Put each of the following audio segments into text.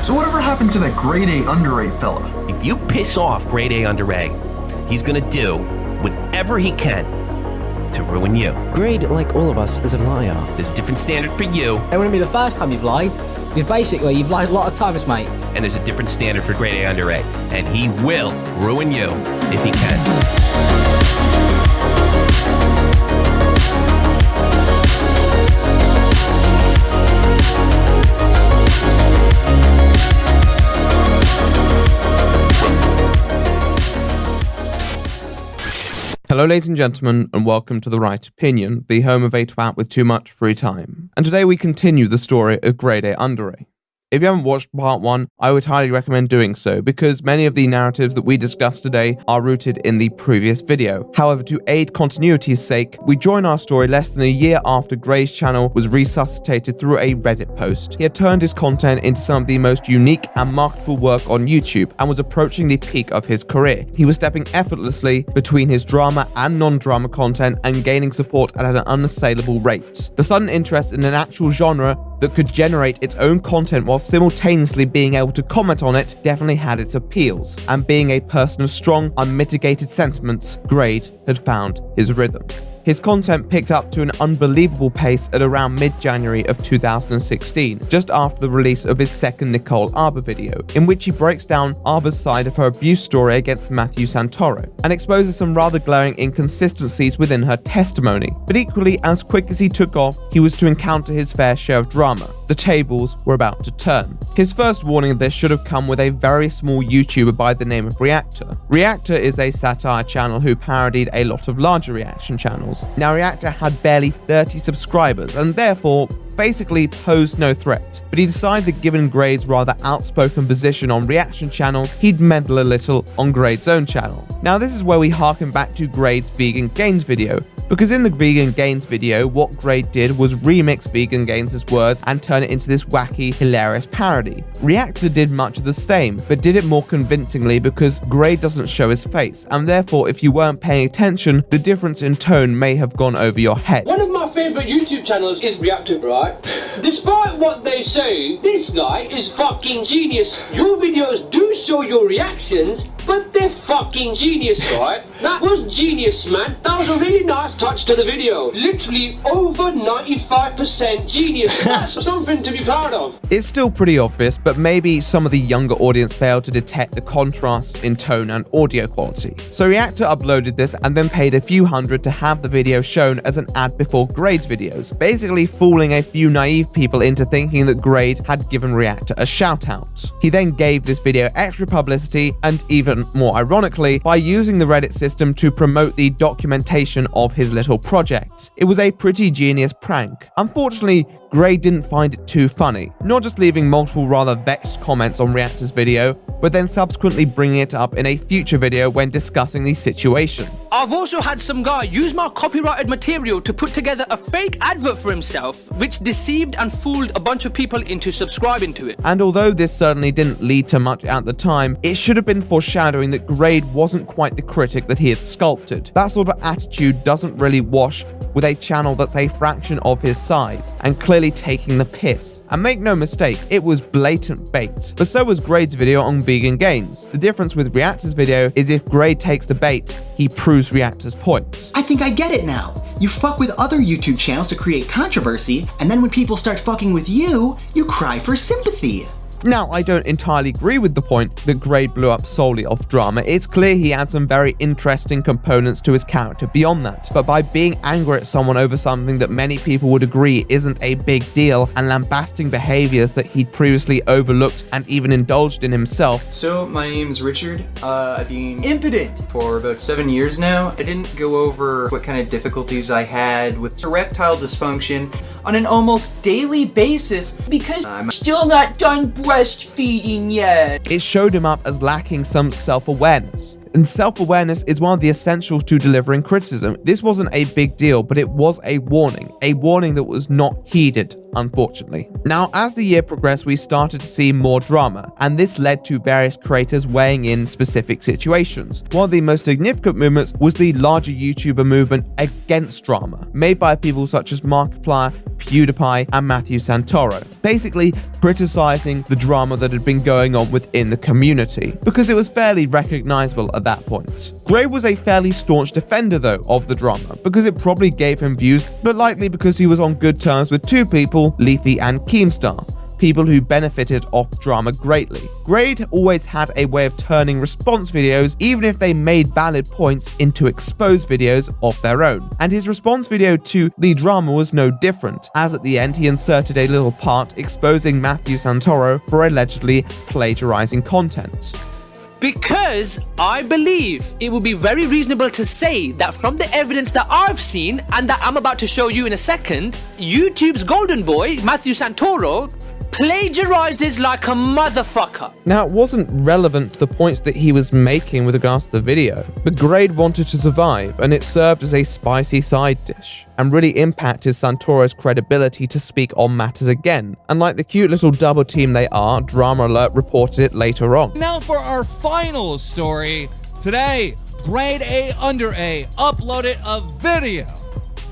So whatever happened to that GradeAUnderA fella? If you piss off GradeAUnderA, he's gonna do whatever he can to ruin you. Grade, like all of us, is a liar. There's a different standard for you, It wouldn't be the first time you've lied, because basically you've lied a lot of times, mate. and there's a different standard for GradeAUnderA, and he will ruin you if he can. Hello ladies and gentlemen, and welcome to The Right Opinion, the home of a twat with too much free time. And today we continue the story of GradeAUnderA. If you haven't watched part 1, I would highly recommend doing so, because many of the narratives that we discussed today are rooted in the previous video. However, to aid continuity's sake, we join our story less than a year after Grade's channel was resuscitated through a Reddit post. He had turned his content into some of the most unique and marketable work on YouTube, and was approaching the peak of his career. He was stepping effortlessly between his drama and non-drama content and gaining support at an unassailable rate. The sudden interest in an actual genre that could generate its own content while simultaneously being able to comment on it definitely had its appeals, and being a person of strong, unmitigated sentiments, Grade had found his rhythm. His content picked up to an unbelievable pace at around mid-January of 2016, just after the release of his second Nicole Arbour video, in which he breaks down Arbour's side of her abuse story against Matthew Santoro, and exposes some rather glaring inconsistencies within her testimony. But equally, as quick as he took off, he was to encounter his fair share of drama. The tables were about to turn. His first warning of this should have come with a very small YouTuber by the name of Reactor. Reactor is a satire channel who parodied a lot of larger reaction channels. Now, Reactor had barely 30 subscribers, and therefore basically posed no threat, but he decided that given Grade's rather outspoken position on reaction channels, he'd meddle a little on Grade's own channel. Now, this is where we harken back to Grade's Vegan Gains video, because in the Vegan Gains video, what Grade did was remix Vegan Gains' words and turn it into this wacky, hilarious parody. Reactor did much of the same, but did it more convincingly because Grade doesn't show his face, and therefore if you weren't paying attention, the difference in tone may have gone over your head. One of my favourite YouTube channels is Reactor, right? Despite what they say, this guy is fucking genius. Your videos do show your reactions, but they're fucking genius, right? That was genius, man. That was a really nice touch to the video. Literally over 95% genius. That's something to be proud of. It's still pretty obvious, but maybe some of the younger audience failed to detect the contrast in tone and audio quality. So Reactor uploaded this and then paid a few hundred to have the video shown as an ad before Grade's videos, basically fooling a few naive people into thinking that Grade had given Reactor a shout out. He then gave this video extra publicity, and even more ironically, by using the Reddit system to promote the documentation of his little project. It was a pretty genius prank. Unfortunately, Grade didn't find it too funny, not just leaving multiple rather vexed comments on Reactor's video, but then subsequently bringing it up in a future video when discussing the situation. I've also had some guy use my copyrighted material to put together a fake advert for himself, which deceived and fooled a bunch of people into subscribing to it. And although this certainly didn't lead to much at the time, it should have been foreshadowing that Grade wasn't quite the critic that he had sculpted. That sort of attitude doesn't really wash with a channel that's a fraction of his size, and clearly taking the piss. And make no mistake, it was blatant bait. But so was Grade's video on Vegan Gains. The difference with Reactor's video is if Grade takes the bait, he proves Reactor's point. I think I get it now. You fuck with other YouTube channels to create controversy, and then when people start fucking with you, you cry for sympathy. Now, I don't entirely agree with the point that Grade blew up solely off drama. It's clear he had some very interesting components to his character beyond that, but by being angry at someone over something that many people would agree isn't a big deal, and lambasting behaviors that he'd previously overlooked and even indulged in himself. So, my name's Richard. I've been impotent for about 7 years now. I didn't go over what kind of difficulties I had with erectile dysfunction on an almost daily basis because I'm still not done breastfeeding yet. It showed him up as lacking some self-awareness. And self-awareness is one of the essentials to delivering criticism. This wasn't a big deal, but it was a warning that was not heeded, unfortunately. Now, as the year progressed, we started to see more drama, and this led to various creators weighing in specific situations. One of the most significant movements was the larger YouTuber movement against drama, made by people such as Markiplier, PewDiePie, and Matthew Santoro, basically criticizing the drama that had been going on within the community, because it was fairly recognizable at that point. Grade was a fairly staunch defender, though, of the drama, because it probably gave him views, but likely because he was on good terms with two people, Leafy and Keemstar, people who benefited off drama greatly. Grade always had a way of turning response videos, even if they made valid points, into exposed videos of their own. And his response video to the drama was no different, as at the end he inserted a little part exposing Matthew Santoro for allegedly plagiarizing content. Because I believe it would be very reasonable to say that from the evidence that I've seen and that I'm about to show you in a second, YouTube's golden boy, Matthew Santoro, plagiarizes like a motherfucker. Now, it wasn't relevant to the points that he was making with regards to the video, but Grade wanted to survive, and it served as a spicy side dish, and really impacted Santoro's credibility to speak on matters again. And like the cute little double team they are, Drama Alert reported it later on. Now for our final story. Today, GradeAUnderA uploaded a video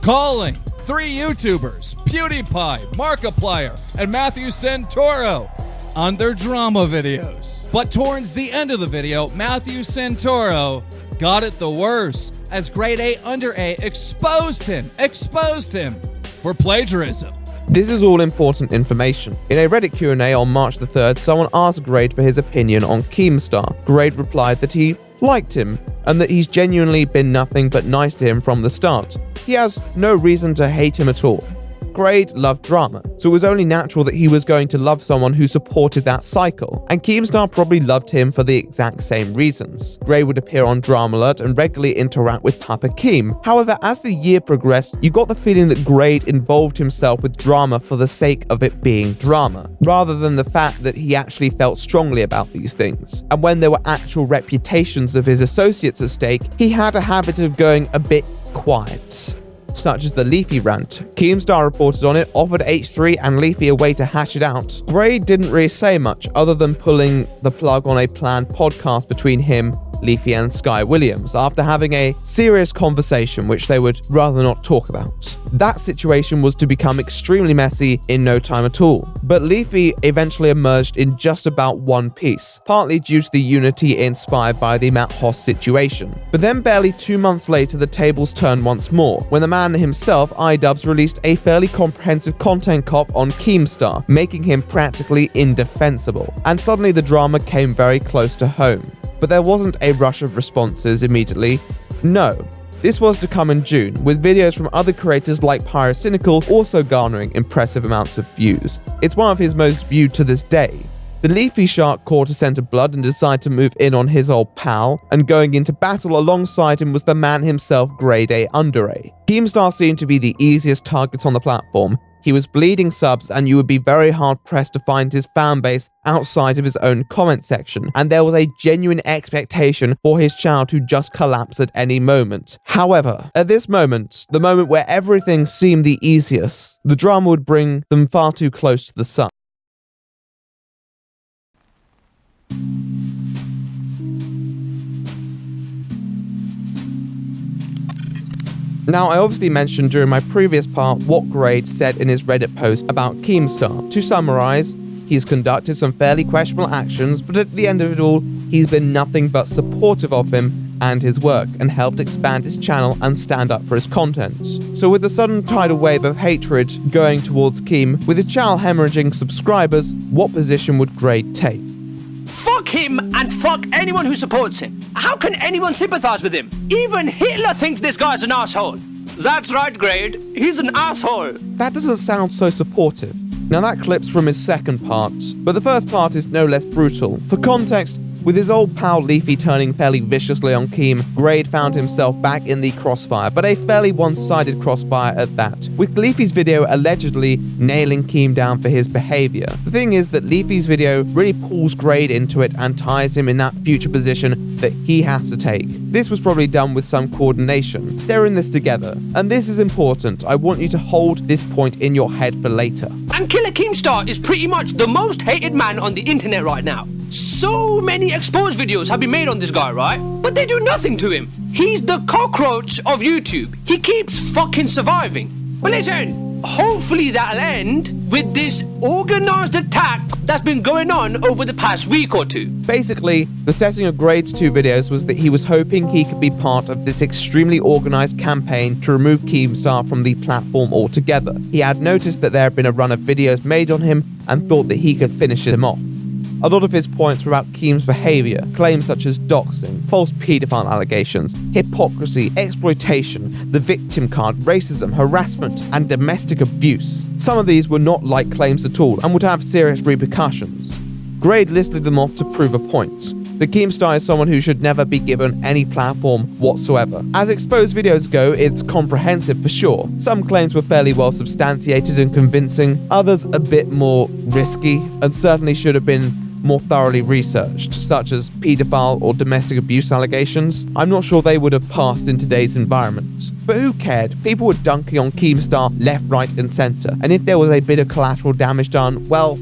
calling 3 YouTubers, PewDiePie, Markiplier, and Matthew Santoro, on their drama videos. But towards the end of the video, Matthew Santoro got it the worst, as GradeAUnderA exposed him for plagiarism. This is all important information. In a Reddit Q&A on March the 3rd, someone asked Grade for his opinion on Keemstar. Grade replied that he liked him, and that he's genuinely been nothing but nice to him from the start. He has no reason to hate him at all. Grade loved drama, so it was only natural that he was going to love someone who supported that cycle, and Keemstar probably loved him for the exact same reasons. Grade would appear on Drama Alert and regularly interact with Papa Keem. However, as the year progressed, you got the feeling that Grade involved himself with drama for the sake of it being drama, rather than the fact that he actually felt strongly about these things. And when there were actual reputations of his associates at stake, he had a habit of going a bit quiet, such as the Leafy rant. Keemstar reported on it, offered H3 and Leafy a way to hash it out. Grade didn't really say much other than pulling the plug on a planned podcast between him, Leafy, and Sky Williams after having a serious conversation which they would rather not talk about. That situation was to become extremely messy in no time at all, but Leafy eventually emerged in just about one piece, partly due to the unity inspired by the Matt Hoss situation. But then barely 2 months later, the tables turned once more, when the man himself, Idubbbz, released a fairly comprehensive content cop on Keemstar, making him practically indefensible. And suddenly the drama came very close to home. But there wasn't a rush of responses immediately. No. This was to come in June, with videos from other creators like Pyrocynical also garnering impressive amounts of views. It's one of his most viewed to this day. The Leafy shark caught a scent of blood and decided to move in on his old pal, and going into battle alongside him was the man himself, GradeAUnderA. Keemstar seemed to be the easiest target on the platform. He was bleeding subs, and you would be very hard-pressed to find his fanbase outside of his own comment section, and there was a genuine expectation for his channel to just collapse at any moment. However, at this moment, the moment where everything seemed the easiest, the drama would bring them far too close to the sun. Now, I obviously mentioned during my previous part what Grade said in his Reddit post about Keemstar. To summarize, he's conducted some fairly questionable actions, but at the end of it all, he's been nothing but supportive of him and his work, and helped expand his channel and stand up for his content. So with the sudden tidal wave of hatred going towards Keem, with his channel hemorrhaging subscribers, what position would Grade take? Fuck him and fuck anyone who supports him. How can anyone sympathize with him? Even Hitler thinks this guy's an asshole. That's right, Grade. He's an asshole. That doesn't sound so supportive. Now that clip's from his second part, but the first part is no less brutal. For context, With his old pal Leafy turning fairly viciously on Keem, Grade found himself back in the crossfire, but a fairly one-sided crossfire at that, with Leafy's video allegedly nailing Keem down for his behavior. The thing is that Leafy's video really pulls Grade into it and ties him in that future position that he has to take. This was probably done with some coordination. They're in this together, and this is important. I want you to hold this point in your head for later. And Killer Keemstar is pretty much the most hated man on the internet right now. So many exposed videos have been made on this guy, right? But they do nothing to him. He's the cockroach of YouTube. He keeps fucking surviving. But listen, hopefully that'll end with this organized attack that's been going on over the past week or two. Basically, the setting of Grade's 2 videos was that he was hoping he could be part of this extremely organized campaign to remove Keemstar from the platform altogether. He had noticed that there had been a run of videos made on him and thought that he could finish him off. A lot of his points were about Keem's behavior, claims such as doxing, false paedophile allegations, hypocrisy, exploitation, the victim card, racism, harassment, and domestic abuse. Some of these were not light claims at all and would have serious repercussions. Grade listed them off to prove a point. The Keemstar is someone who should never be given any platform whatsoever. As exposed videos go, it's comprehensive for sure. Some claims were fairly well substantiated and convincing, others a bit more risky, and certainly should have been more thoroughly researched, such as paedophile or domestic abuse allegations. I'm not sure they would have passed in today's environment. But who cared? People were dunking on Keemstar left, right, and center, and if there was a bit of collateral damage done, well,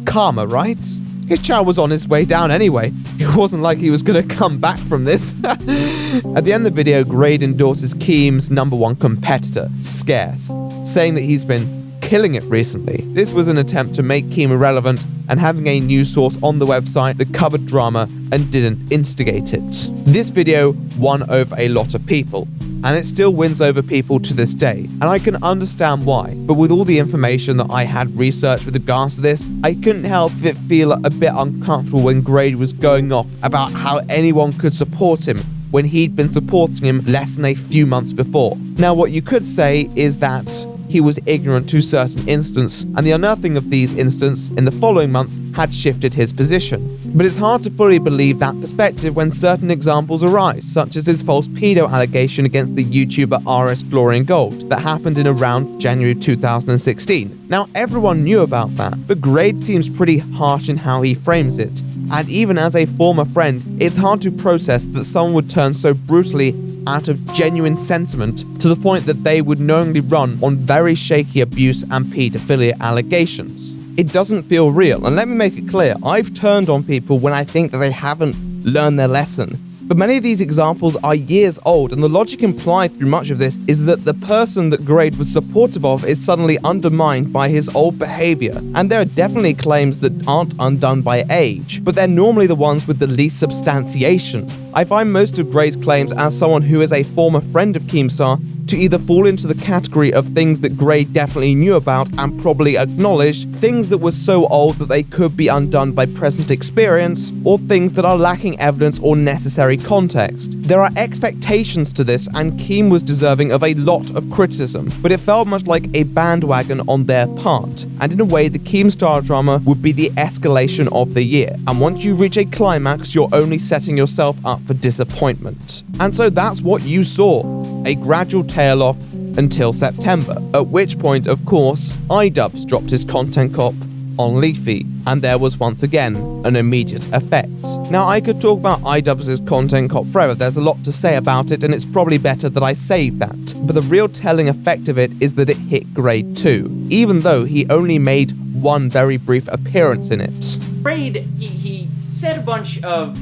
karma, right? His channel was on his way down anyway. It wasn't like he was gonna come back from this. At the end of the video, Grade endorses Keem's #1 competitor, Scarce, saying that he's been killing it recently. This was an attempt to make Keem irrelevant and having a news source on the website that covered drama and didn't instigate it. This video won over a lot of people, and it still wins over people to this day, and I can understand why. But with all the information that I had researched with regards to this, I couldn't help but feel a bit uncomfortable when Grade was going off about how anyone could support him when he'd been supporting him less than a few months before. Now, what you could say is that he was ignorant to certain instances, and the unearthing of these instances in the following months had shifted his position. But it's hard to fully believe that perspective when certain examples arise, such as his false pedo allegation against the YouTuber RS Glory and Gold that happened in around January 2016. Now, everyone knew about that, but Grade seems pretty harsh in how he frames it. And even as a former friend, it's hard to process that someone would turn so brutally out of genuine sentiment to the point that they would knowingly run on very shaky abuse and paedophilia allegations. It doesn't feel real, and let me make it clear, I've turned on people when I think that they haven't learned their lesson. But many of these examples are years old, and the logic implied through much of this is that the person that Grade was supportive of is suddenly undermined by his old behavior. And there are definitely claims that aren't undone by age, but they're normally the ones with the least substantiation. I find most of Grade's claims as someone who is a former friend of Keemstar to either fall into the category of things that Grade definitely knew about and probably acknowledged, things that were so old that they could be undone by present experience, or things that are lacking evidence or necessary context. There are expectations to this, and Keem was deserving of a lot of criticism, but it felt much like a bandwagon on their part, and in a way the Keemstar drama would be the escalation of the year, and once you reach a climax, you're only setting yourself up for disappointment. And so that's what you saw, a gradual tail off until September, at which point, of course, Idubbbz dropped his content cop on Leafy, and there was once again an immediate effect. Now, I could talk about Idubbbz's content cop forever, there's a lot to say about it, and it's probably better that I save that. But the real telling effect of it is that it hit Grade too, even though he only made one very brief appearance in it. Grade, he said a bunch of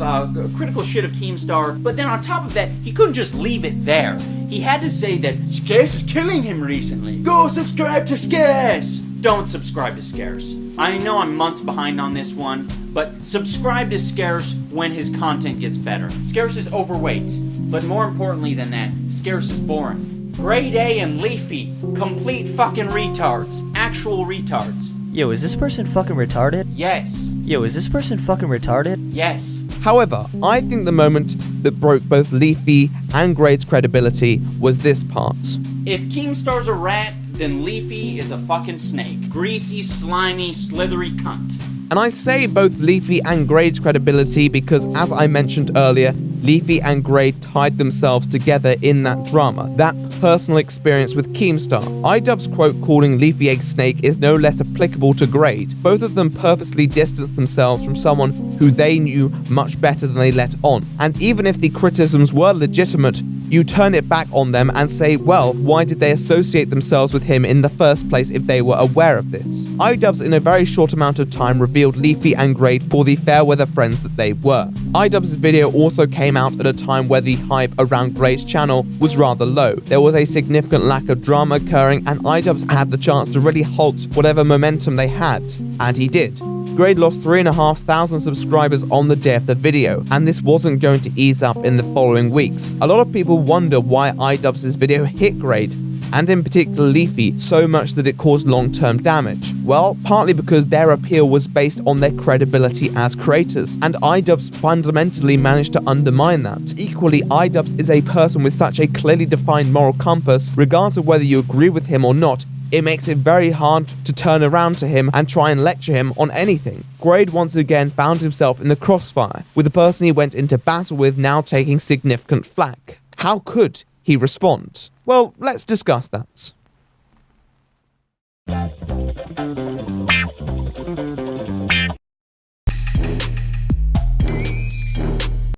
critical shit of Keemstar, but then on top of that, he couldn't just leave it there. He had to say that Scarce is killing him recently. Go subscribe to Scarce! Don't subscribe to Scarce. I know I'm months behind on this one, but subscribe to Scarce when his content gets better. Scarce is overweight, but more importantly than that, Scarce is boring. Grade A and Leafy, complete fucking retards. Actual retards. Yo, is this person fucking retarded? Yes. Yo, is this person fucking retarded? Yes. However, I think the moment that broke both Leafy and Grade's credibility was this part. If Keemstar's a rat, then Leafy is a fucking snake. Greasy, slimy, slithery cunt. And I say both Leafy and Grade's credibility because, as I mentioned earlier, Leafy and Grade tied themselves together in that drama, that personal experience with Keemstar. Idubbbz quote calling Leafy a snake is no less applicable to Grade. Both of them purposely distanced themselves from someone who they knew much better than they let on. And even if the criticisms were legitimate, you turn it back on them and say, well, why did they associate themselves with him in the first place if they were aware of this? Idubbbz in a very short amount of time revealed Leafy and Grade for the fair weather friends that they were. Idubbbz's video also came out at a time where the hype around Grade's channel was rather low. There was a significant lack of drama occurring and Idubbbz had the chance to really halt whatever momentum they had. And he did. Grade lost 3,500 subscribers on the day of the video, and this wasn't going to ease up in the following weeks. A lot of people wonder why Idubbbz's video hit Grade, and in particular Leafy, so much that it caused long-term damage. Well, partly because their appeal was based on their credibility as creators, and Idubbbz fundamentally managed to undermine that. Equally, Idubbbz is a person with such a clearly defined moral compass, regardless of whether you agree with him or not. It makes it very hard to turn around to him and try and lecture him on anything. Grade once again found himself in the crossfire, with the person he went into battle with now taking significant flack. How could he respond? Well, let's discuss that.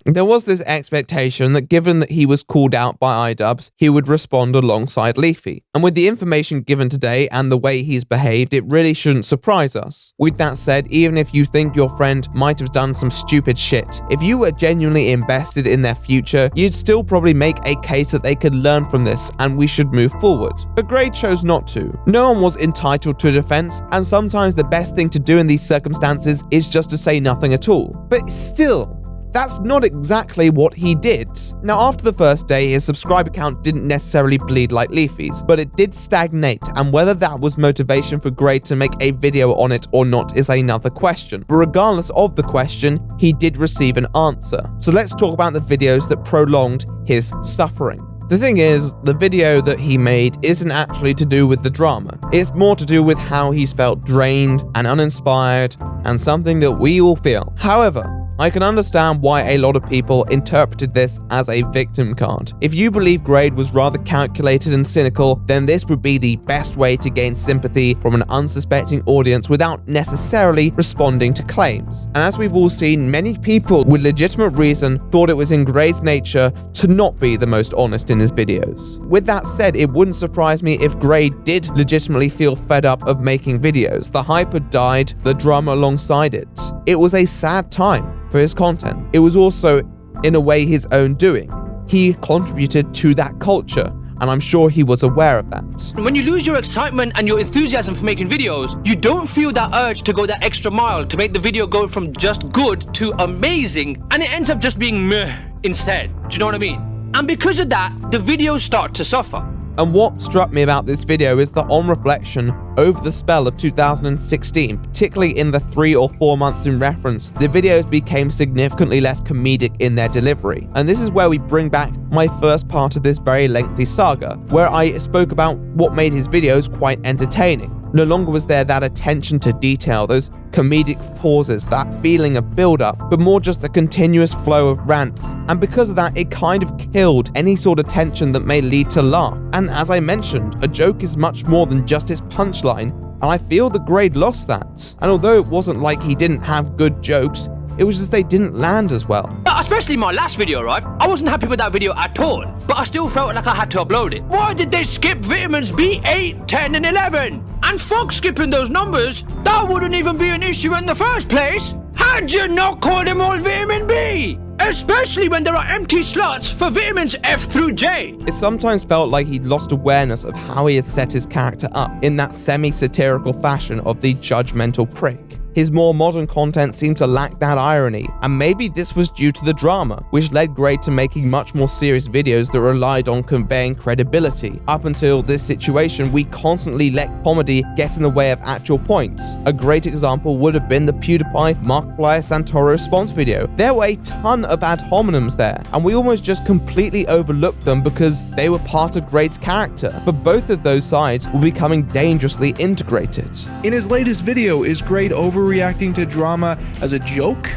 There was this expectation that given that he was called out by Idubbbz, he would respond alongside Leafy. And with the information given today and the way he's behaved, it really shouldn't surprise us. With that said, even if you think your friend might have done some stupid shit, if you were genuinely invested in their future, you'd still probably make a case that they could learn from this and we should move forward. But Grade chose not to. No one was entitled to a defense, and sometimes the best thing to do in these circumstances is just to say nothing at all. But still, that's not exactly what he did. Now, after the first day, his subscriber count didn't necessarily bleed like Leafy's, but it did stagnate, and whether that was motivation for Grade to make a video on it or not is another question. But regardless of the question, he did receive an answer. So let's talk about the videos that prolonged his suffering. The thing is, the video that he made isn't actually to do with the drama. It's more to do with how he's felt drained and uninspired, and something that we all feel. However, I can understand why a lot of people interpreted this as a victim card. If you believe Grade was rather calculated and cynical, then this would be the best way to gain sympathy from an unsuspecting audience without necessarily responding to claims. And as we've all seen, many people with legitimate reason thought it was in Grade's nature to not be the most honest in his videos. With that said, it wouldn't surprise me if Grade did legitimately feel fed up of making videos. The hype had died, the drama alongside it. It was a sad time for his content. It was also, in a way, his own doing. He contributed to that culture, and I'm sure he was aware of that. When you lose your excitement and your enthusiasm for making videos, you don't feel that urge to go that extra mile to make the video go from just good to amazing, and it ends up just being meh instead. Do you know what I mean? And because of that, the videos start to suffer. And what struck me about this video is that on reflection, over the spell of 2016, particularly in the 3 or 4 months in reference, the videos became significantly less comedic in their delivery. And this is where we bring back my first part of this very lengthy saga, where I spoke about what made his videos quite entertaining. No longer was there that attention to detail, those comedic pauses, that feeling of build-up, but more just a continuous flow of rants. And because of that, it kind of killed any sort of tension that may lead to laugh. And as I mentioned, a joke is much more than just its punchline, and I feel that Grade lost that. And although it wasn't like he didn't have good jokes, it was just they didn't land as well. Especially my last video, right? I wasn't happy with that video at all, but I still felt like I had to upload it. Why did they skip vitamins B8, 10 and 11? And fuck skipping those numbers, that wouldn't even be an issue in the first place. How'd you not call them all vitamin B? Especially when there are empty slots for vitamins F through J. It sometimes felt like he'd lost awareness of how he had set his character up in that semi-satirical fashion of the judgmental prick. His more modern content seemed to lack that irony, and maybe this was due to the drama, which led Grade to making much more serious videos that relied on conveying credibility. Up until this situation, we constantly let comedy get in the way of actual points. A great example would have been the PewDiePie Markiplier Santoro response video. There were a ton of ad hominems there, and we almost just completely overlooked them because they were part of Grade's character. But both of those sides were becoming dangerously integrated. In his latest video, is Grade over overreacting to drama as a joke?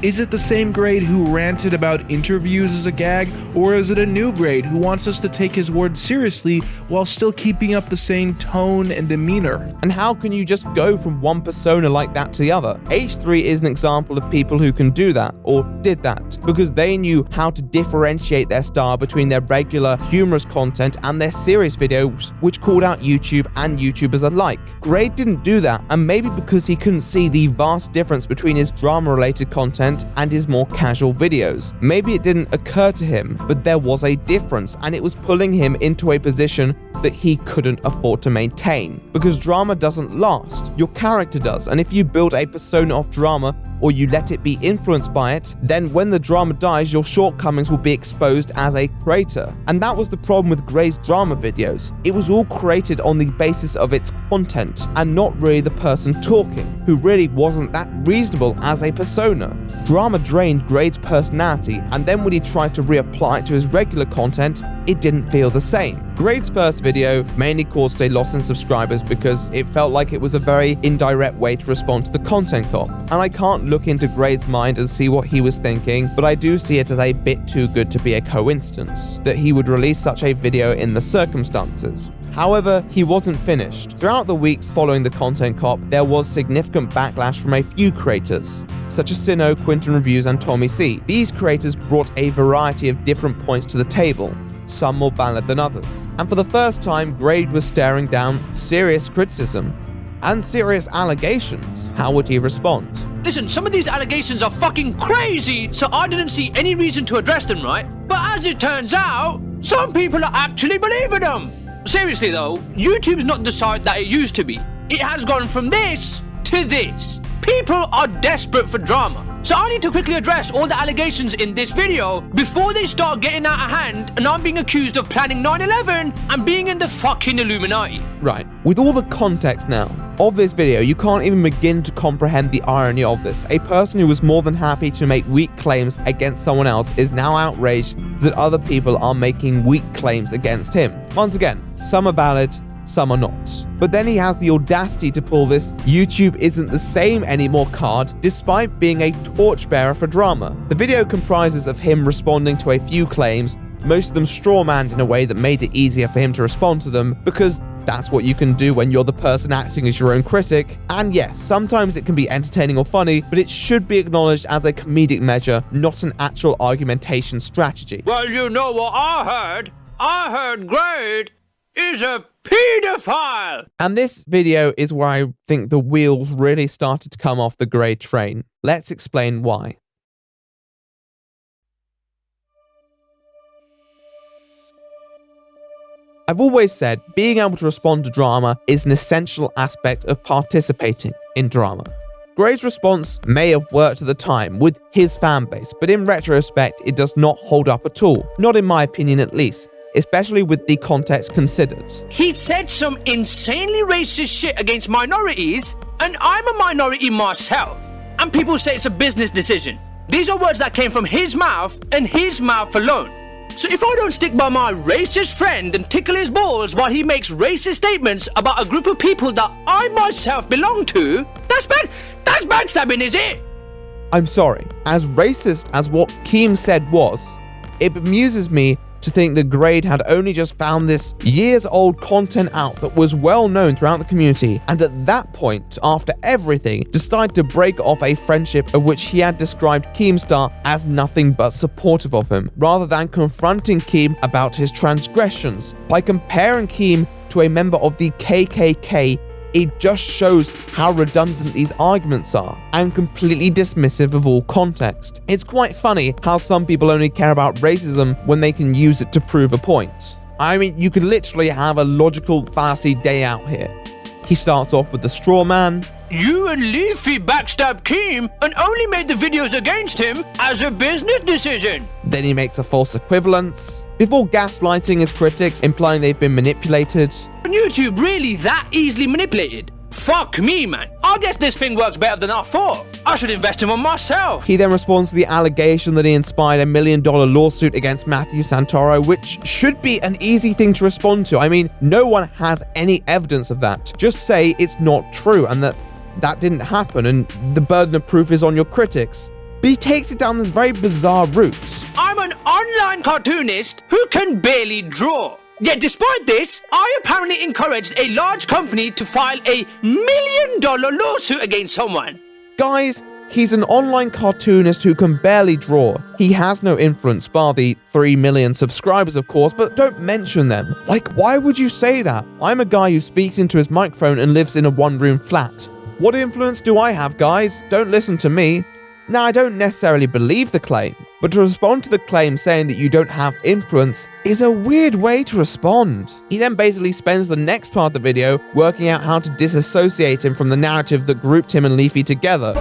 Is it the same Grade who ranted about interviews as a gag, or is it a new Grade who wants us to take his words seriously while still keeping up the same tone and demeanor? And how can you just go from one persona like that to the other? H3 is an example of people who can do that, or did that, because they knew how to differentiate their style between their regular, humorous content and their serious videos, which called out YouTube and YouTubers alike. Grade didn't do that, and maybe because he couldn't see the vast difference between his drama-related content and his more casual videos. Maybe it didn't occur to him, but there was a difference, and it was pulling him into a position that he couldn't afford to maintain. Because drama doesn't last, your character does, and if you build a persona of drama, or you let it be influenced by it, then when the drama dies, your shortcomings will be exposed as a creator. And that was the problem with Grade's drama videos. It was all created on the basis of its content, and not really the person talking, who really wasn't that reasonable as a persona. Drama drained Grade's personality, and then when he tried to reapply it to his regular content, it didn't feel the same. Grade's first video mainly caused a loss in subscribers because it felt like it was a very indirect way to respond to the content cop. And I can't look into Grade's mind and see what he was thinking, but I do see it as a bit too good to be a coincidence that he would release such a video in the circumstances. However, he wasn't finished. Throughout the weeks following the content cop, there was significant backlash from a few creators, such as Sino, Quinton Reviews, and Tommy C. These creators brought a variety of different points to the table, some more valid than others. And for the first time, Grade was staring down serious criticism and serious allegations. How would he respond? Listen, some of these allegations are fucking crazy, so I didn't see any reason to address them, right? But as it turns out, some people are actually believing them. Seriously though, YouTube's not the site that it used to be. It has gone from this to this. People are desperate for drama. So I need to quickly address all the allegations in this video before they start getting out of hand and I'm being accused of planning 9/11 and being in the fucking Illuminati. Right, with all the context now of this video, you can't even begin to comprehend the irony of this. A person who was more than happy to make weak claims against someone else is now outraged that other people are making weak claims against him. Once again, some are valid, some are not. But then he has the audacity to pull this YouTube isn't the same anymore card despite being a torchbearer for drama. The video comprises of him responding to a few claims, most of them strawmanned in a way that made it easier for him to respond to them, because that's what you can do when you're the person acting as your own critic. And yes, sometimes it can be entertaining or funny, but it should be acknowledged as a comedic measure, not an actual argumentation strategy. Well, you know what I heard? I heard Grade is a pedophile! And this video is where I think the wheels really started to come off the Grade train. Let's explain why. I've always said being able to respond to drama is an essential aspect of participating in drama. Grade's response may have worked at the time with his fanbase, but in retrospect, it does not hold up at all. Not in my opinion at least, especially with the context considered. He said some insanely racist shit against minorities, and I'm a minority myself. And people say it's a business decision. These are words that came from his mouth and his mouth alone. So if I don't stick by my racist friend and tickle his balls while he makes racist statements about a group of people that I myself belong to, that's backstabbing, is it? I'm sorry, as racist as what Keem said was, it bemuses me to think that Grade had only just found this years-old content out that was well known throughout the community, and at that point, after everything, decided to break off a friendship of which he had described Keemstar as nothing but supportive of him, rather than confronting Keem about his transgressions. By comparing Keem to a member of the KKK, it just shows how redundant these arguments are and completely dismissive of all context. It's quite funny how some people only care about racism when they can use it to prove a point. I mean, you could literally have a logical fallacy day out here. He starts off with the straw man. You and Leafy backstabbed Keem and only made the videos against him as a business decision. Then he makes a false equivalence, before gaslighting his critics, implying they've been manipulated. And YouTube really that easily manipulated? Fuck me, man. I guess this thing works better than I thought. I should invest in one myself. He then responds to the allegation that he inspired $1 million lawsuit against Matthew Santoro, which should be an easy thing to respond to. I mean, no one has any evidence of that. Just say it's not true and that that didn't happen and the burden of proof is on your critics. But he takes it down this very bizarre route. I'm an online cartoonist who can barely draw. Yet despite this, I apparently encouraged a large company to file a $1 million lawsuit against someone. Guys, he's an online cartoonist who can barely draw. He has no influence, bar the 3 million subscribers, of course, but don't mention them. Like, why would you say that? I'm a guy who speaks into his microphone and lives in a one-room flat. What influence do I have, guys? Don't listen to me. Now, I don't necessarily believe the claim, but to respond to the claim saying that you don't have influence is a weird way to respond. He then basically spends the next part of the video working out how to disassociate him from the narrative that grouped him and Leafy together.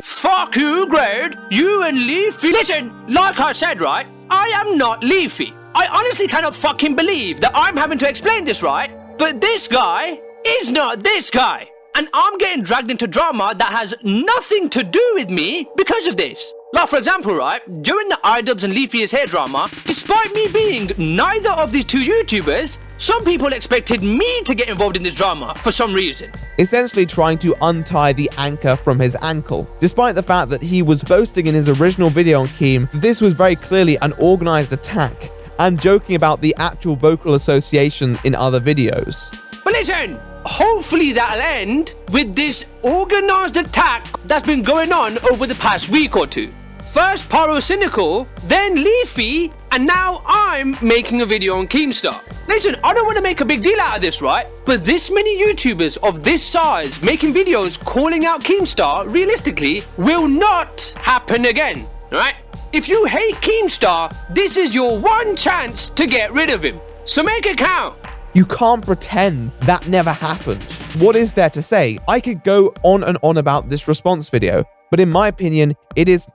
Fuck you, Grade. You and Leafy. Listen, like I said, right? I am not Leafy. I honestly cannot fucking believe that I'm having to explain this, right? But this guy is not this guy. And I'm getting dragged into drama that has nothing to do with me because of this. Like, for example, right, during the Idubbbz and Leafy is Here drama, despite me being neither of these two YouTubers, some people expected me to get involved in this drama for some reason. Essentially trying to untie the anchor from his ankle. Despite the fact that he was boasting in his original video on Keem, this was very clearly an organized attack, and joking about the actual vocal association in other videos. But listen, hopefully that'll end with this organized attack that's been going on over the past week or two. First Pyrocynical, then Leafy, and now I'm making a video on Keemstar. Listen, I don't want to make a big deal out of this, right? But this many YouTubers of this size making videos calling out Keemstar, realistically, will not happen again, right? If you hate Keemstar, this is your one chance to get rid of him. So make it count. You can't pretend that never happened. What is there to say? I could go on and on about this response video, but in my opinion, it is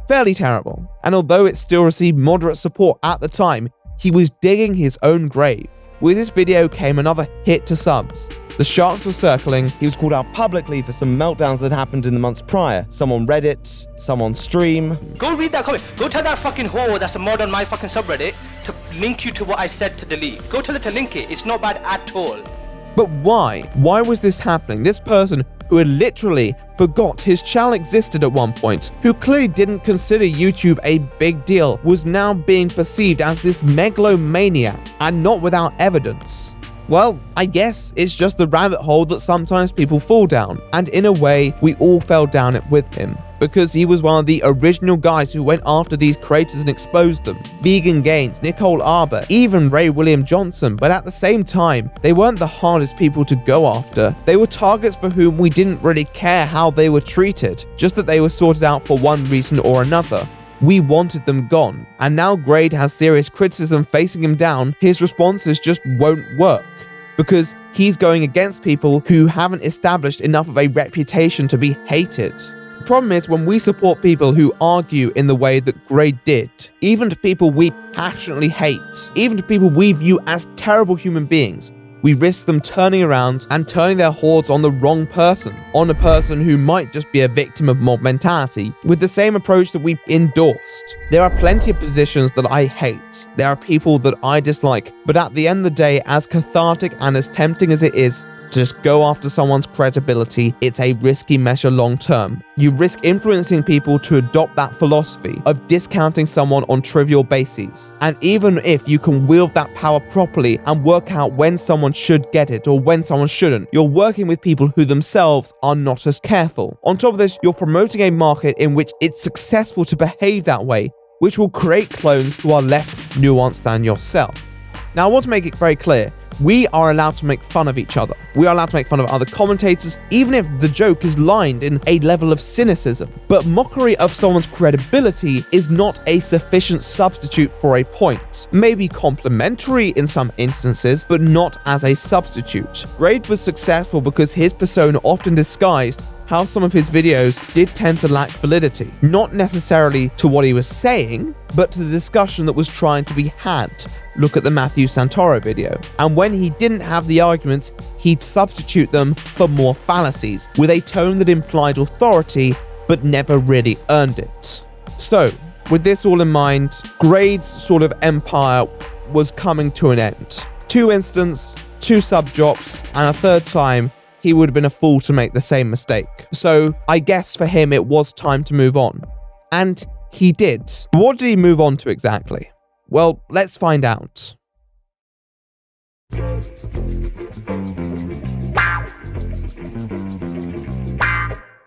fairly terrible. And although it still received moderate support at the time, he was digging his own grave. With this video came another hit to subs. The sharks were circling. He was called out publicly for some meltdowns that happened in the months prior. Some on Reddit, some on stream. Go read that comment. Go tell that fucking whore that's a mod on my fucking subreddit to link you to what I said to delete. Go tell her to link it. It's not bad at all. But why? Why was this happening? This person who had literally forgot his channel existed at one point, who clearly didn't consider YouTube a big deal, was now being perceived as this megalomaniac, and not without evidence. Well, I guess it's just the rabbit hole that sometimes people fall down, and in a way, we all fell down it with him, because he was one of the original guys who went after these creators and exposed them. Vegan Gains, Nicole Arbour, even Ray William Johnson, but at the same time, they weren't the hardest people to go after. They were targets for whom we didn't really care how they were treated, just that they were sorted out for one reason or another. We wanted them gone, and now Grade has serious criticism facing him down. His responses just won't work, because he's going against people who haven't established enough of a reputation to be hated. The problem is when we support people who argue in the way that Grade did, even to people we passionately hate, even to people we view as terrible human beings, we risk them turning around and turning their hordes on the wrong person, on a person who might just be a victim of mob mentality, with the same approach that we endorsed. There are plenty of positions that I hate, there are people that I dislike, but at the end of the day, as cathartic and as tempting as it is to just go after someone's credibility, it's a risky measure long term. You risk influencing people to adopt that philosophy of discounting someone on trivial bases. And even if you can wield that power properly and work out when someone should get it or when someone shouldn't, you're working with people who themselves are not as careful. On top of this, you're promoting a market in which it's successful to behave that way, which will create clones who are less nuanced than yourself. Now, I want to make it very clear, we are allowed to make fun of each other. We are allowed to make fun of other commentators, even if the joke is lined in a level of cynicism. But mockery of someone's credibility is not a sufficient substitute for a point. Maybe complimentary in some instances, but not as a substitute. Grade was successful because his persona often disguised how some of his videos did tend to lack validity. Not necessarily to what he was saying, but to the discussion that was trying to be had. Look at the Matthew Santoro video. And when he didn't have the arguments, he'd substitute them for more fallacies, with a tone that implied authority, but never really earned it. So, with this all in mind, Grade's sort of empire was coming to an end. 2 instants, 2 sub drops, and a third time he would have been a fool to make the same mistake. So I guess for him it was time to move on. And he did. What did he move on to exactly? Well, let's find out.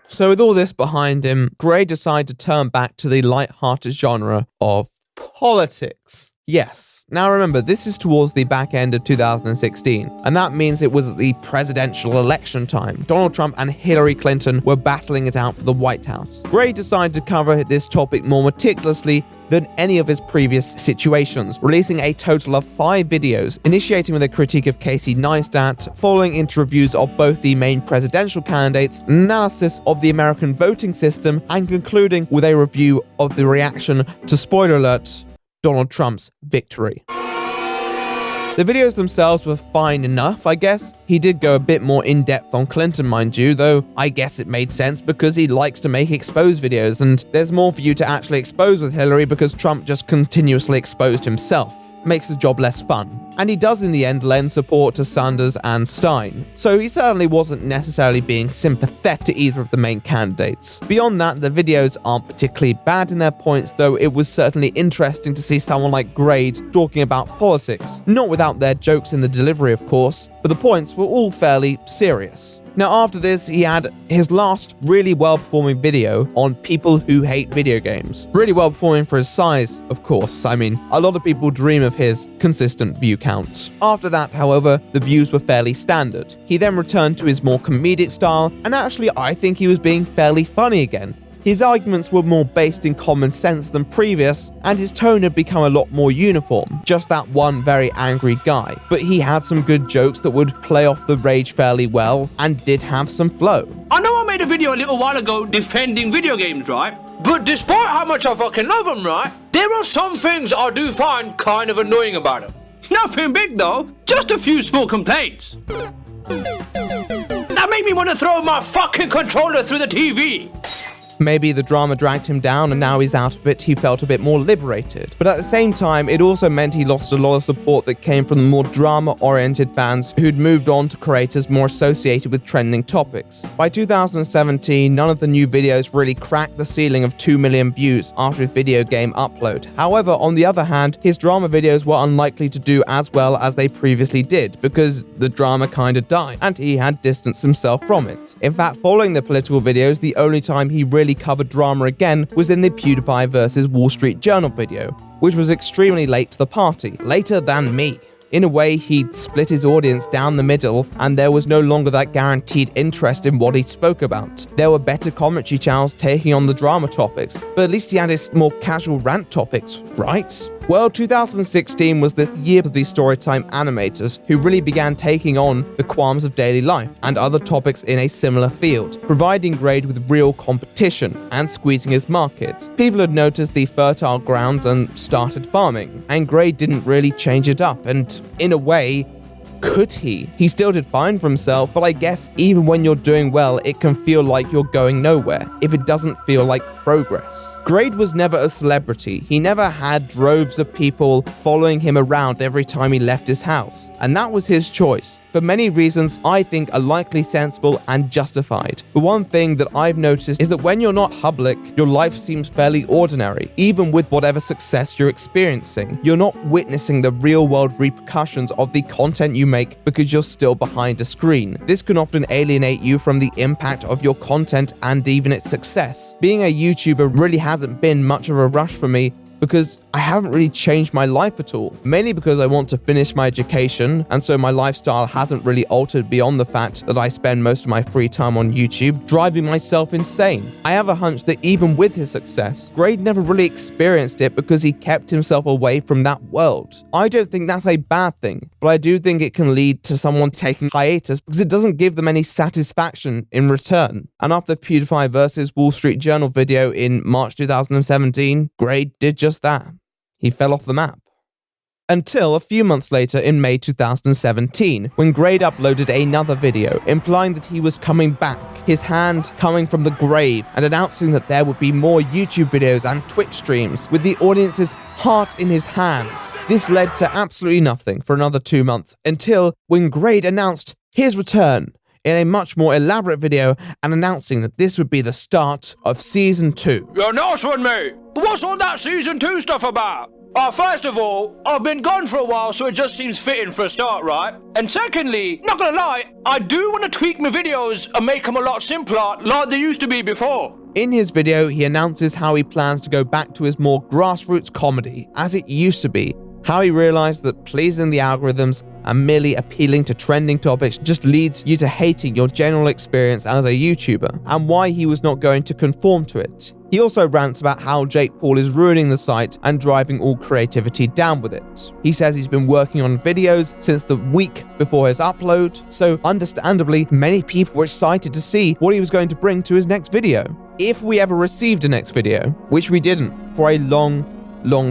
So with all this behind him, Grade decided to turn back to the light-hearted genre of politics. Yes. Now remember, this is towards the back end of 2016, and that means it was the presidential election time. Donald Trump and Hillary Clinton were battling it out for the White House. Grade decided to cover this topic more meticulously than any of his previous situations, releasing a total of 5 videos, initiating with a critique of Casey Neistat, following into reviews of both the main presidential candidates, analysis of the American voting system, and concluding with a review of the reaction to, spoiler alert, Donald Trump's victory. The videos themselves were fine enough, I guess. He did go a bit more in-depth on Clinton, mind you, though I guess it made sense because he likes to make expose videos, and there's more for you to actually expose with Hillary because Trump just continuously exposed himself. Makes his job less fun. And he does in the end lend support to Sanders and Stein, so he certainly wasn't necessarily being sympathetic to either of the main candidates. Beyond that, the videos aren't particularly bad in their points, though it was certainly interesting to see someone like Grade talking about politics, not without their jokes in the delivery of course, but the points were all fairly serious. Now after this, he had his last really well-performing video on people who hate video games. Really well-performing for his size, of course. I mean, a lot of people dream of his consistent view counts. After that, however, the views were fairly standard. He then returned to his more comedic style, and actually I think he was being fairly funny again. His arguments were more based in common sense than previous, and his tone had become a lot more uniform, just that one very angry guy. But he had some good jokes that would play off the rage fairly well, and did have some flow. I know I made a video a little while ago defending video games, right? But despite how much I fucking love them, right? There are some things I do find kind of annoying about them. Nothing big though, just a few small complaints. That made me want to throw my fucking controller through the TV. Maybe the drama dragged him down and now he's out of it, he felt a bit more liberated. But at the same time, it also meant he lost a lot of support that came from the more drama-oriented fans who'd moved on to creators more associated with trending topics. By 2017, none of the new videos really cracked the ceiling of 2 million views after his video game upload. However, on the other hand, his drama videos were unlikely to do as well as they previously did because the drama kinda died, and he had distanced himself from it. In fact, following the political videos, the only time he really covered drama again was in the PewDiePie vs. Wall Street Journal video, which was extremely late to the party, later than me. In a way, he'd split his audience down the middle, and there was no longer that guaranteed interest in what he spoke about. There were better commentary channels taking on the drama topics, but at least he had his more casual rant topics, right? Well, 2016 was the year of the storytime animators who really began taking on the qualms of daily life and other topics in a similar field, providing Grade with real competition and squeezing his market. People had noticed the fertile grounds and started farming, and Grade didn't really change it up, and in a way, could he? He still did fine for himself, but I guess even when you're doing well, it can feel like you're going nowhere if it doesn't feel like progress. Grade was never a celebrity. He never had droves of people following him around every time he left his house, and that was his choice. For many reasons, I think are likely sensible and justified. But one thing that I've noticed is that when you're not public, your life seems fairly ordinary, even with whatever success you're experiencing. You're not witnessing the real-world repercussions of the content you make because you're still behind a screen. This can often alienate you from the impact of your content and even its success. Being a YouTuber really hasn't been much of a rush for me because I haven't really changed my life at all. Mainly because I want to finish my education, and so my lifestyle hasn't really altered beyond the fact that I spend most of my free time on YouTube, driving myself insane. I have a hunch that even with his success, Grade never really experienced it because he kept himself away from that world. I don't think that's a bad thing, but I do think it can lead to someone taking hiatus because it doesn't give them any satisfaction in return. And after the PewDiePie vs. Wall Street Journal video in March 2017, Grade did just that. He fell off the map. Until a few months later in May 2017, when Grade uploaded another video implying that he was coming back, his hand coming from the grave, and announcing that there would be more YouTube videos and Twitch streams with the audience's heart in his hands. This led to absolutely nothing for another 2 months until when Grade announced his return in a much more elaborate video and announcing that this would be the start of Season 2. Yeah, nice one, mate. But what's all that Season 2 stuff about? First of all, I've been gone for a while, so it just seems fitting for a start, right? And secondly, not gonna lie, I do want to tweak my videos and make them a lot simpler, like they used to be before. In his video, he announces how he plans to go back to his more grassroots comedy, as it used to be, how he realized that pleasing the algorithms and merely appealing to trending topics just leads you to hating your general experience as a YouTuber, and why he was not going to conform to it. He also rants about how Jake Paul is ruining the site and driving all creativity down with it. He says he's been working on videos since the week before his upload, so understandably, many people were excited to see what he was going to bring to his next video. If we ever received a next video, which we didn't for a long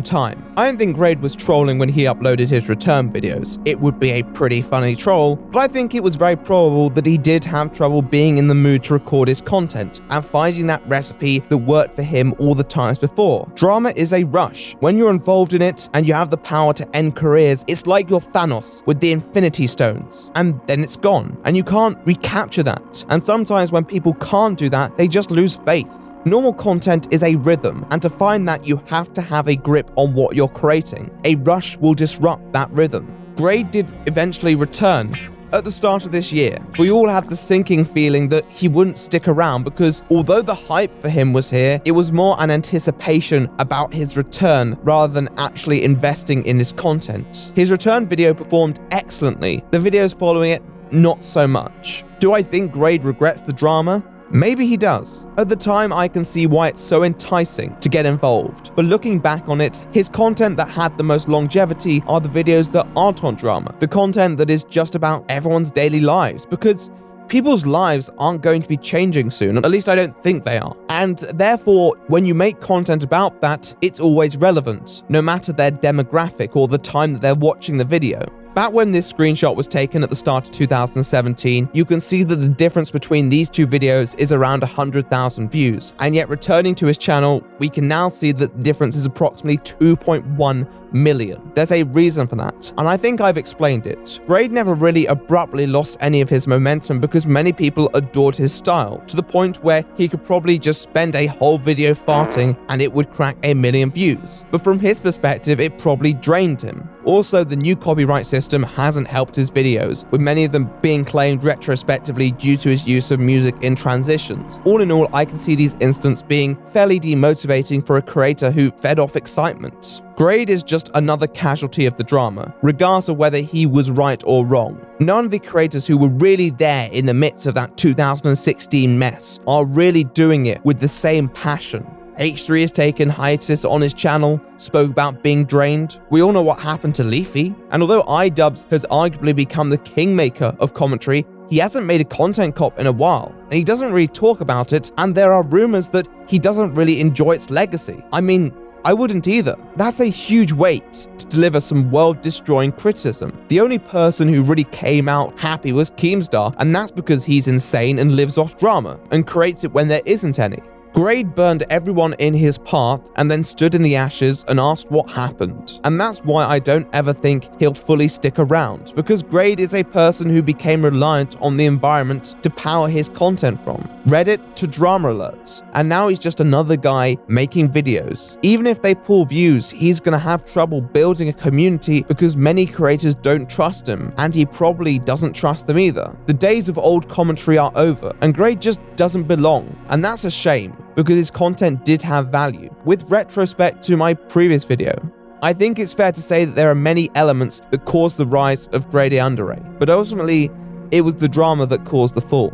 time. I don't think Grade was trolling when he uploaded his return videos. It would be a pretty funny troll, but I think it was very probable that he did have trouble being in the mood to record his content and finding that recipe that worked for him all the times before. Drama is a rush. When you're involved in it and you have the power to end careers, it's like you're Thanos with the Infinity Stones, and then it's gone, and you can't recapture that. And sometimes when people can't do that, they just lose faith. Normal content is a rhythm, and to find that you have to have a grip on what you're creating. A rush will disrupt that rhythm. Grade did eventually return at the start of this year. We all had the sinking feeling that he wouldn't stick around because although the hype for him was here, it was more an anticipation about his return rather than actually investing in his content. His return video performed excellently. The videos following it, not so much. Do I think Grade regrets the drama? Maybe he does. At the time, I can see why it's so enticing to get involved. But looking back on it, his content that had the most longevity are the videos that aren't on drama. The content that is just about everyone's daily lives, because people's lives aren't going to be changing soon. At least I don't think they are. And therefore, when you make content about that, it's always relevant, no matter their demographic or the time that they're watching the video. Back when this screenshot was taken at the start of 2017, you can see that the difference between these two videos is around 100,000 views, and yet returning to his channel, we can now see that the difference is approximately 2.1 million. There's a reason for that, and I think I've explained it. Grade never really abruptly lost any of his momentum because many people adored his style, to the point where he could probably just spend a whole video farting and it would crack 1 million views. But from his perspective, it probably drained him. Also, the new copyright system hasn't helped his videos, with many of them being claimed retrospectively due to his use of music in transitions. All in all, I can see these instances being fairly demotivating for a creator who fed off excitement. Grade is just another casualty of the drama, regardless of whether he was right or wrong. None of the creators who were really there in the midst of that 2016 mess are really doing it with the same passion. H3 has taken hiatus on his channel, spoke about being drained. We all know what happened to Leafy. And although Idubbbz has arguably become the kingmaker of commentary, he hasn't made a content cop in a while, and he doesn't really talk about it, and there are rumors that he doesn't really enjoy its legacy. I mean, I wouldn't either. That's a huge weight to deliver some world-destroying criticism. The only person who really came out happy was Keemstar, and that's because he's insane and lives off drama, and creates it when there isn't any. Grade burned everyone in his path and then stood in the ashes and asked what happened. And that's why I don't ever think he'll fully stick around, because Grade is a person who became reliant on the environment to power his content from. Reddit to drama alerts. And now he's just another guy making videos. Even if they pull views, he's gonna have trouble building a community because many creators don't trust him, and he probably doesn't trust them either. The days of old commentary are over, and Grade just doesn't belong. And that's a shame, because his content did have value. With retrospect to my previous video, I think it's fair to say that there are many elements that caused the rise of GradeAUnderA, but ultimately, it was the drama that caused the fall.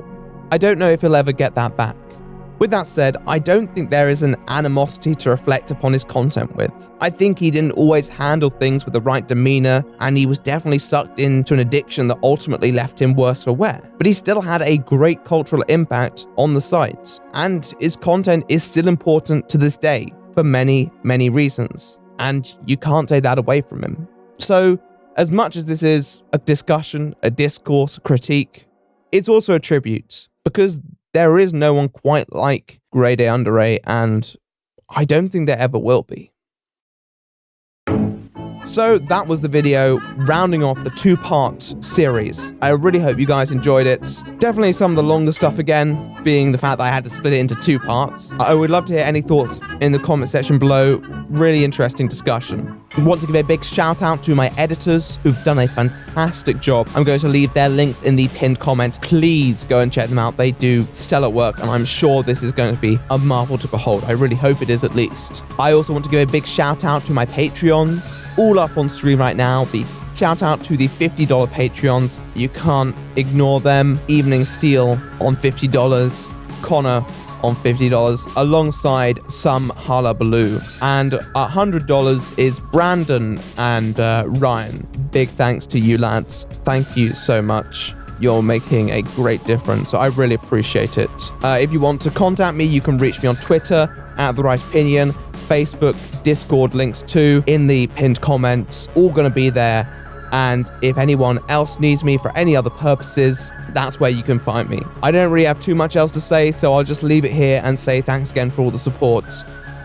I don't know if he'll ever get that back. With that said, I don't think there is an animosity to reflect upon his content with. I think he didn't always handle things with the right demeanor, and he was definitely sucked into an addiction that ultimately left him worse for wear. But he still had a great cultural impact on the site, and his content is still important to this day for many, many reasons, and you can't take that away from him. So, as much as this is a discussion, a discourse, a critique, it's also a tribute, because there is no one quite like GradeAUnderA, and I don't think there ever will be. So that was the video rounding off the 2-part series. I really hope you guys enjoyed it. Definitely some of the longer stuff again, being the fact that I had to split it into 2 parts. I would love to hear any thoughts in the comment section below. Really interesting discussion. I want to give a big shout out to my editors who've done a fantastic job. I'm going to leave their links in the pinned comment. Please go and check them out. They do stellar work, and I'm sure this is going to be a marvel to behold. I really hope it is, at least. I also want to give a big shout out to my Patreons, all up on stream right now. The shout out to the $50 Patreons. You can't ignore them. Evening Steel on $50. Connor on $50, alongside some hullabaloo. And $100 is Brandon and Ryan. Big thanks to you lads. Thank you so much. You're making a great difference, so I really appreciate it. If you want to contact me, you can reach me on Twitter at The Right Opinion, Facebook, Discord, links too in the pinned comments, all gonna be there. And if anyone else needs me for any other purposes, that's where you can find me. I don't really have too much else to say, so I'll just leave it here and say thanks again for all the support.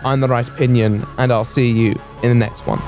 I'm The Right Opinion, and I'll see you in the next one.